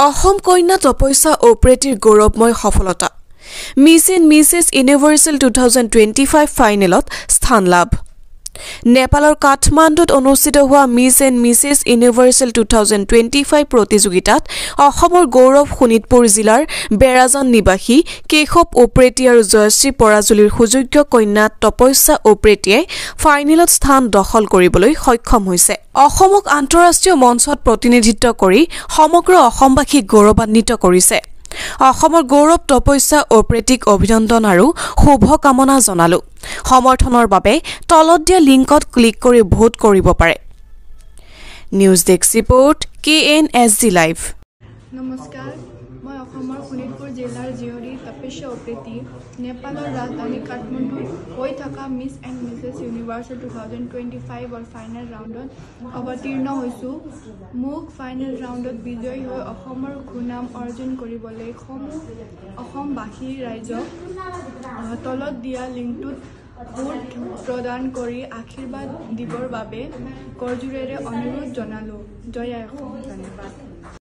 অসম কন্যা তপস্যা অপৰেটিৰ গৌৰৱময় সফলতা মিছ এণ্ড মিছেছ ইউনিভাৰ্চেল 2025 ফাইনেলত স্থান লাভ নেপালৰ কাঠমাণ্ডুত অনুষ্ঠিত হোৱা মিছ এণ্ড মিছেছ ইউনিভাৰ্চেল 2025 প্ৰতিযোগিতাত অসমৰ গৌৰৱ শোণিতপুৰ জিলাৰ বেৰাজান নিবাসী কেশৱ অপৰেটি আৰু জয়শ্ৰী পৰাজুলিৰ সুযোগ্য কন্যা তপস্যা অপৰেটিয়ে ফাইনেলত স্থান দখল কৰিবলৈ সক্ষম হৈছে অসমক আন্তঃৰাষ্ট্ৰীয় মঞ্চত প্ৰতিনিধিত্ব কৰি সমগ্ৰ অসমবাসীক গৌৰৱান্বিত কৰিছে অসমৰ গৌৰৱ তপস্যা অপৰেটিক অভিনন্দন আৰু শুভকামনা জনালো সমৰ্থনৰ বাবে তলত দিয়া লিংকত ক্লিক কৰি ভোট কৰিব পাৰে news desk report KNSG live নমস্কাৰ মই অসমৰ শোণিতপুৰ জিলাৰ জিয়ৰী তপস্যা অপৰেটি নেপালৰ ৰাজধানী কাঠমাণ্ডুত হৈ থকা মিছ এণ্ড মিছেছ ইউনিভাৰ্চেল 2025 ৰ ফাইনেল ৰাউণ্ডত অৱতীৰ্ণ হৈছোঁ মোক ফাইনেল ৰাউণ্ডত বিজয়ী হৈ অসমৰ সুনাম অৰ্জন কৰিবলৈ অসমবাসী ৰাইজক তলত দিয়া লিংকটোত ভোট প্ৰদান কৰি আশীৰ্বাদ দিবৰ বাবে কৰজোৰেৰে অনুৰোধ জনালোঁ জয় অসম ধন্যবাদ